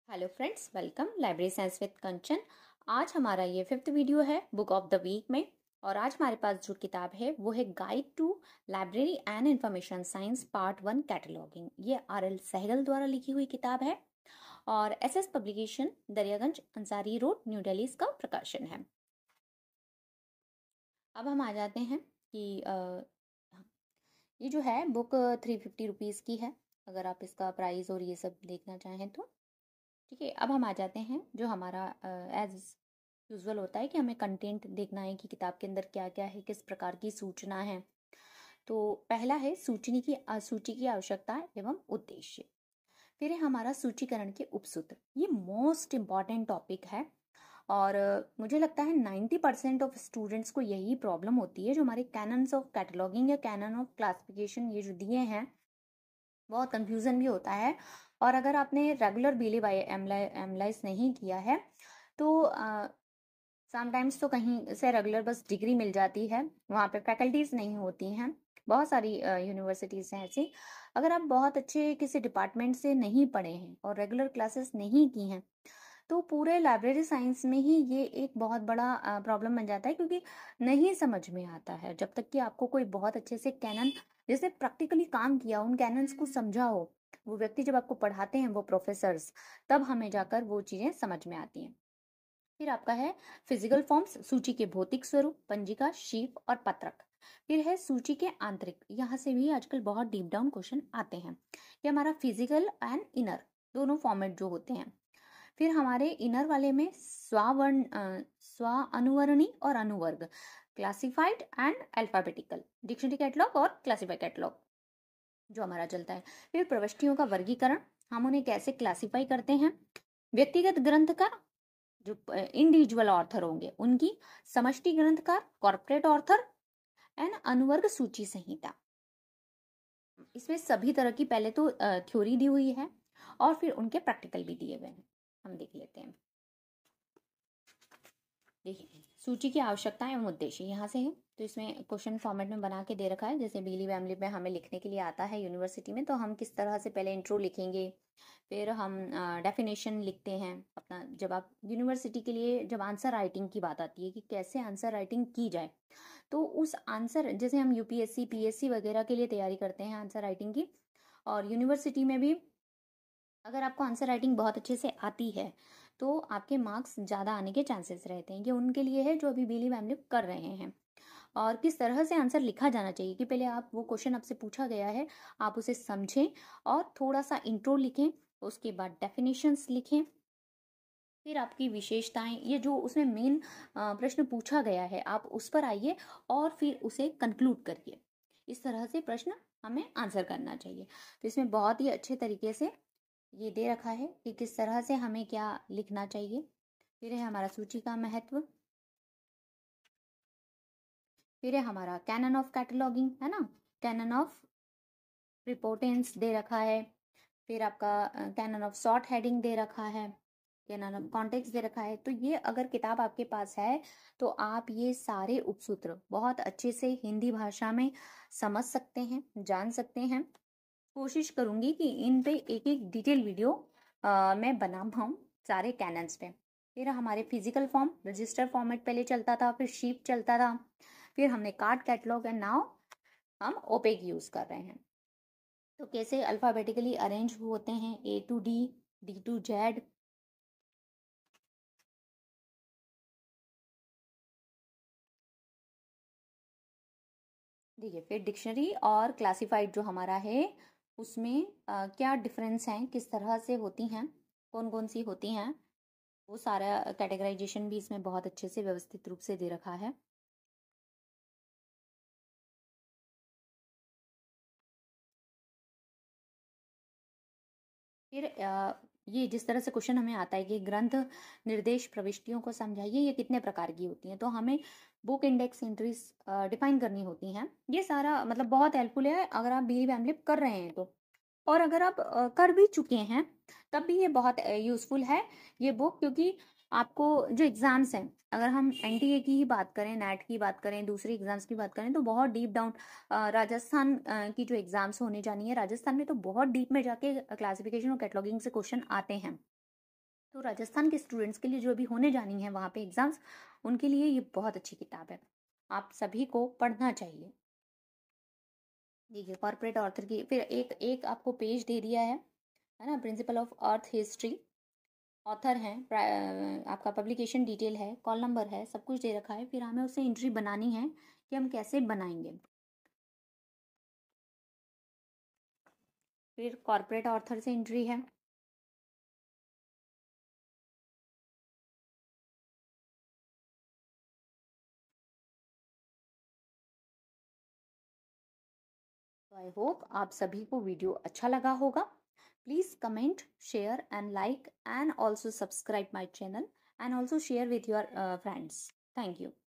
Hello friends, welcome library science with Kanchan. आज हमारा ये 5th वीडियो है बुक ऑफ द वीक में। और आज हमारे पास जो किताब है वो है guide to library and information science part 1 cataloguing. ये RL सहगल द्वारा लिखी हुई किताब है और SS publication, Daryaganj, Ansari road, new Delhi इसका प्रकाशन है। अब हम आ जाते हैं कि ये जो है बुक 350 रुपीज़ की है, अगर आप इसका प्राइस और ये सब देखना चाहें तो। ठीक है, अब हम आ जाते हैं जो हमारा एज यूजुअल होता है कि हमें कंटेंट देखना है कि किताब के अंदर क्या क्या है, किस प्रकार की सूचना है। तो पहला है सूची की आवश्यकता एवं उद्देश्य। फिर है हमारा सूचीकरण के उपसूत्र। ये मोस्ट इम्पॉर्टेंट टॉपिक है और मुझे लगता है 90% ऑफ स्टूडेंट्स को यही प्रॉब्लम होती है। जो हमारे कैनन्स ऑफ कैटलॉगिंग या कैनन ऑफ क्लासिफिकेशन ये जो दिए हैं, बहुत कंफ्यूजन भी होता है। और अगर आपने रेगुलर बीली बाई एमलाइज नहीं किया है तो समटाइम्स तो कहीं से रेगुलर बस डिग्री मिल जाती है, वहाँ पे फैकल्टीज नहीं होती हैं। बहुत सारी यूनिवर्सिटीज हैं ऐसी। अगर आप बहुत अच्छे किसी डिपार्टमेंट से नहीं पढ़े हैं और रेगुलर क्लासेस नहीं की हैं तो पूरे लाइब्रेरी साइंस में ही ये एक बहुत बड़ा प्रॉब्लम बन जाता है, क्योंकि नहीं समझ में आता है जब तक कि आपको कोई बहुत अच्छे से कैनन, जिसने प्रैक्टिकली काम किया, उन कैनन्स को समझा हो। वो व्यक्ति जब आपको पढ़ाते हैं, वो प्रोफेसर्स, तब हमें जाकर वो चीजें समझ में आती हैं। फिर आपका है फिजिकल फॉर्म्स, सूची के भौतिक स्वरूप, पंजिका, शीफ और पत्रक। फिर है सूची के आंतरिक। यहाँ से भी आजकल बहुत डीप डाउन क्वेश्चन आते हैं। ये हमारा फिजिकल एंड इनर दोनों फॉर्मेट जो होते हैं। फिर हमारे इनर वाले में स्व अनुवर्णी और अनुवर्ग, classified and alphabetical, dictionary catalogue और क्लासिफाइड कैटलॉग जो हमारा चलता है। फिर प्रविष्टियों का वर्गीकरण, हम उन्हें कैसे क्लासिफाई करते हैं। व्यक्तिगत ग्रंथ का, जो इंडिविजुअल ऑर्थर होंगे उनकी, समष्टि ग्रंथकार, कॉर्पोरेट ऑर्थर एंड अनुवर्ग सूची संहिता। इसमें सभी तरह की पहले तो थ्योरी दी हुई है और फिर उनके प्रैक्टिकल भी दिए हुए हैं। हम देख लेते हैं। देखिए, सूची की आवश्यकता एवं उद्देश्य यहाँ से है। तो इसमें क्वेश्चन फॉर्मेट में बना के दे रखा है। जैसे बीली फैमिली में हमें लिखने के लिए आता है यूनिवर्सिटी में, तो हम किस तरह से पहले इंट्रो लिखेंगे, फिर हम डेफिनेशन लिखते हैं अपना। जब आप यूनिवर्सिटी के लिए, जब आंसर राइटिंग की बात आती है कि कैसे आंसर राइटिंग की जाए, तो उस आंसर, जैसे हम UPSC PSC वगैरह के लिए तैयारी करते हैं आंसर राइटिंग की, और यूनिवर्सिटी में भी अगर आपको आंसर राइटिंग बहुत अच्छे से आती है तो आपके मार्क्स ज़्यादा आने के चांसेस रहते हैं। ये उनके लिए है जो अभी बीली फैमिली कर रहे हैं। और किस तरह से आंसर लिखा जाना चाहिए कि पहले आप, वो क्वेश्चन आपसे पूछा गया है, आप उसे समझें और थोड़ा सा इंट्रो लिखें, उसके बाद डेफिनेशंस लिखें, फिर आपकी विशेषताएं, ये जो उसमें मेन प्रश्न पूछा गया है आप उस पर आइए और फिर उसे कंक्लूड करिए। इस तरह से प्रश्न हमें आंसर करना चाहिए। तो इसमें बहुत ही अच्छे तरीके से ये दे रखा है कि किस तरह से हमें क्या लिखना चाहिए। फिर है हमारा सूची का महत्व। फिर है हमारा कैनन ऑफ कैटलॉगिंग, है ना, कैनन ऑफ रिपोर्टेंस दे रखा है। फिर आपका कैनन ऑफ शॉर्ट हेडिंग दे रखा है, कैनन ऑफ कॉन्टेक्स्ट दे रखा है। तो ये अगर किताब आपके पास है तो आप ये सारे उपसूत्र बहुत अच्छे से हिंदी भाषा में समझ सकते हैं, जान सकते हैं। कोशिश करूंगी कि इन पे एक एक डिटेल वीडियो मैं बना पाऊँ सारे कैनन्स पे। फिर हमारे फिजिकल फॉर्म, रजिस्टर फॉर्मेट पहले चलता था, फिर शीट चलता था, फिर हमने कार्ड कैटलॉग, एंड नाउ हम ओपेक यूज कर रहे हैं। तो कैसे अल्फाबेटिकली अरेंज होते हैं, A to D, D to Z। देखिए, फिर डिक्शनरी और क्लासिफाइड जो हमारा है उसमें क्या डिफरेंस हैं, किस तरह से होती हैं, कौन कौन सी होती हैं, वो सारा कैटेगराइजेशन भी इसमें बहुत अच्छे से व्यवस्थित रूप से दे रखा है। फिर ये जिस तरह से क्वेश्चन हमें आता है कि ग्रंथ निर्देश प्रविष्टियों को समझाइए, ये कितने प्रकार की होती हैं, तो हमें बुक इंडेक्स एंट्रीज डिफाइन करनी होती हैं। ये सारा मतलब बहुत हेल्पफुल है अगर आप बीली फैमिली कर रहे हैं तो। और अगर आप कर भी चुके हैं तब भी ये बहुत यूजफुल है ये बुक, क्योंकि आपको जो एग्जाम्स हैं, अगर हम NTA की ही बात करें, नेट की बात करें, दूसरी एग्जाम्स की बात करें, तो बहुत डीप डाउन राजस्थान की जो एग्जाम्स होने जानी है, राजस्थान में तो बहुत डीप में जाके क्लासिफिकेशन और कैटलॉगिंग से क्वेश्चन आते हैं। तो राजस्थान के स्टूडेंट्स के लिए जो अभी होने जानी है वहाँ पे एग्ज़ाम्स, उनके लिए ये बहुत अच्छी किताब है, आप सभी को पढ़ना चाहिए। देखिए कॉर्पोरेट ऑथर की फिर एक एक आपको पेज दे दिया है ना, principle of earth history, author हैं, आपका पब्लिकेशन डिटेल है, कॉल नंबर है, सब कुछ दे रखा है। फिर हमें उससे एंट्री बनानी है कि हम कैसे बनाएंगे। फिर कॉर्पोरेट ऑथर से एंट्री है, तो आई होप आप सभी को वीडियो अच्छा लगा होगा। Please comment, share and like and also subscribe my channel and also share with your friends. Thank you.